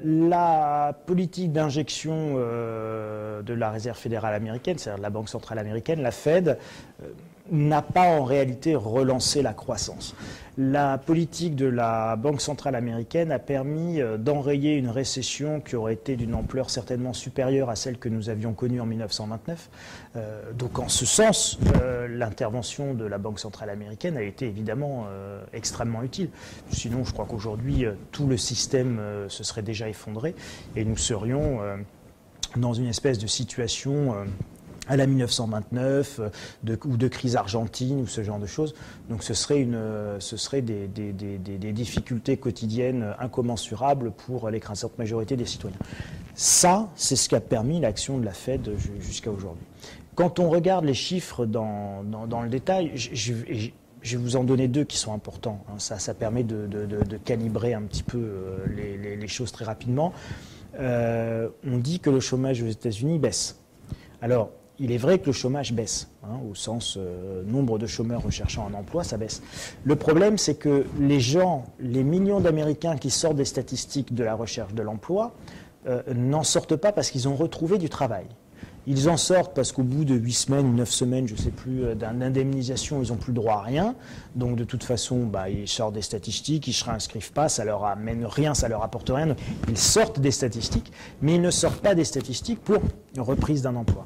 La politique d'injection de la Réserve fédérale américaine, c'est-à-dire de la Banque centrale américaine, la Fed, n'a pas en réalité relancé la croissance. La politique de la Banque centrale américaine a permis d'enrayer une récession qui aurait été d'une ampleur certainement supérieure à celle que nous avions connue en 1929. Donc en ce sens, l'intervention de la Banque centrale américaine a été évidemment extrêmement utile. Sinon, je crois qu'aujourd'hui, tout le système se serait déjà effondré et nous serions dans une espèce de situation à la 1929, ou de crise argentine, ou ce genre de choses. Donc ce serait des difficultés quotidiennes incommensurables pour l'écrasante majorité des citoyens. Ça, c'est ce qui a permis l'action de la Fed jusqu'à aujourd'hui. Quand on regarde les chiffres dans le détail, je vais vous en donner deux qui sont importants. Ça permet de calibrer un petit peu les choses très rapidement. On dit que le chômage aux États-Unis baisse. Alors, il est vrai que le chômage baisse, au sens nombre de chômeurs recherchant un emploi, ça baisse. Le problème, c'est que les millions d'Américains qui sortent des statistiques de la recherche de l'emploi, n'en sortent pas parce qu'ils ont retrouvé du travail. Ils en sortent parce qu'au bout de 8 semaines ou 9 semaines, je ne sais plus, d'indemnisation, ils n'ont plus droit à rien. Donc de toute façon, ils sortent des statistiques, ils ne se réinscrivent pas, ça leur amène rien, ça leur apporte rien. Donc, ils sortent des statistiques, mais ils ne sortent pas des statistiques pour une reprise d'un emploi.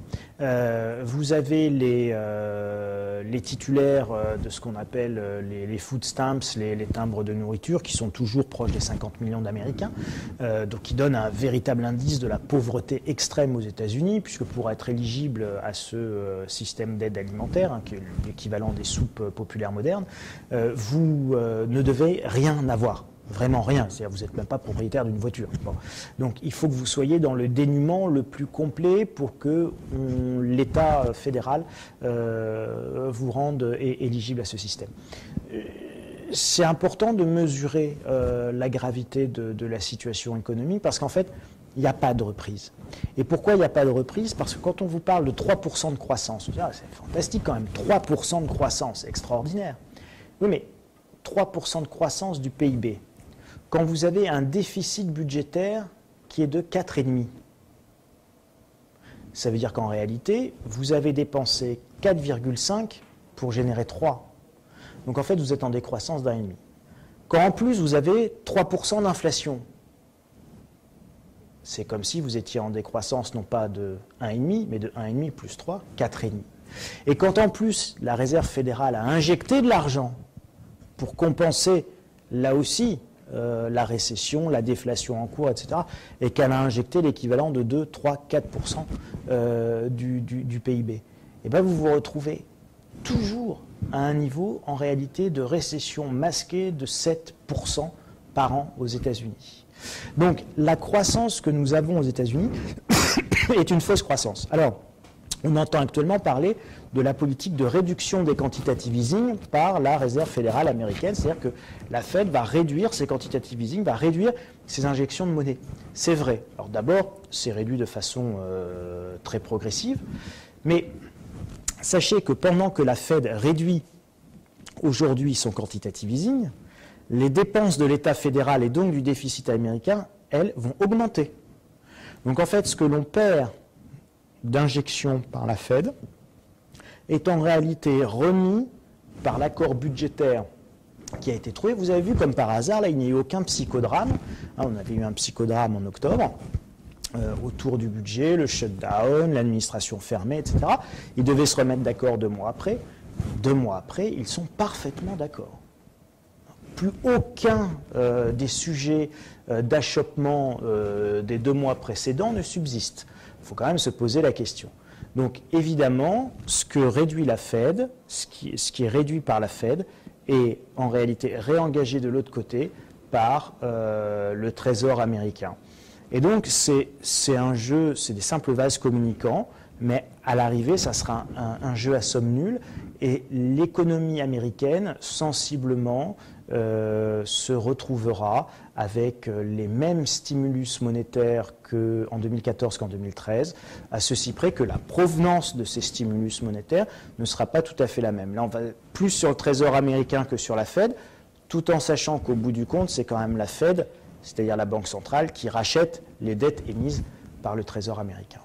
Vous avez les titulaires de ce qu'on appelle les food stamps, les timbres de nourriture, qui sont toujours proches des 50 millions d'Américains, donc qui donnent un véritable indice de la pauvreté extrême aux États-Unis, puisque pour être éligible à ce système d'aide alimentaire, qui est l'équivalent des soupes populaires modernes, vous ne devez rien avoir. Vraiment rien, c'est-à-dire vous n'êtes même pas propriétaire d'une voiture. Bon. Donc il faut que vous soyez dans le dénuement le plus complet pour que l'État fédéral vous rende éligible à ce système. C'est important de mesurer la gravité de la situation économique parce qu'en fait, il n'y a pas de reprise. Et pourquoi il n'y a pas de reprise? Parce que quand on vous parle de 3% de croissance, c'est fantastique quand même, 3% de croissance, extraordinaire. Oui, mais 3% de croissance du PIB, quand vous avez un déficit budgétaire qui est de 4,5. Ça veut dire qu'en réalité, vous avez dépensé 4,5 pour générer 3. Donc en fait, vous êtes en décroissance d'1,5. Quand en plus, vous avez 3% d'inflation, c'est comme si vous étiez en décroissance non pas de 1,5, mais de 1,5 plus 3, 4,5. Et quand en plus, la Réserve fédérale a injecté de l'argent pour compenser, là aussi, la récession, la déflation en cours, etc., et qu'elle a injecté l'équivalent de 2, 3, 4% du PIB, et bien vous vous retrouvez toujours à un niveau, en réalité, de récession masquée de 7% par an aux États-Unis. Donc, la croissance que nous avons aux États-Unis est une fausse croissance. Alors, on entend actuellement parler de la politique de réduction des quantitative easing par la Réserve fédérale américaine, c'est-à-dire que la Fed va réduire ses quantitative easing, va réduire ses injections de monnaie. C'est vrai. Alors d'abord, c'est réduit de façon très progressive, mais sachez que pendant que la Fed réduit aujourd'hui son quantitative easing, les dépenses de l'État fédéral et donc du déficit américain, elles, vont augmenter. Donc en fait, ce que l'on perd d'injection par la Fed est en réalité remis par l'accord budgétaire qui a été trouvé. Vous avez vu, comme par hasard, là, il n'y a eu aucun psychodrame. On avait eu un psychodrame en octobre autour du budget, le shutdown, l'administration fermée, etc. Ils devaient se remettre d'accord 2 mois après. 2 mois après, ils sont parfaitement d'accord. Plus aucun des sujets d'achoppement des 2 mois précédents ne subsiste. Il faut quand même se poser la question. Donc évidemment, ce que réduit la Fed, ce qui est réduit par la Fed, est en réalité réengagé de l'autre côté par le Trésor américain. Et donc c'est un jeu, c'est des simples vases communicants, mais à l'arrivée, ça sera un jeu à somme nulle, et l'économie américaine, sensiblement, se retrouvera avec les mêmes stimulus monétaires qu'en 2014 qu'en 2013, à ceci près que la provenance de ces stimulus monétaires ne sera pas tout à fait la même. Là, on va plus sur le Trésor américain que sur la Fed, tout en sachant qu'au bout du compte, c'est quand même la Fed c'est-à-dire la Banque centrale qui rachète les dettes émises par le Trésor américain.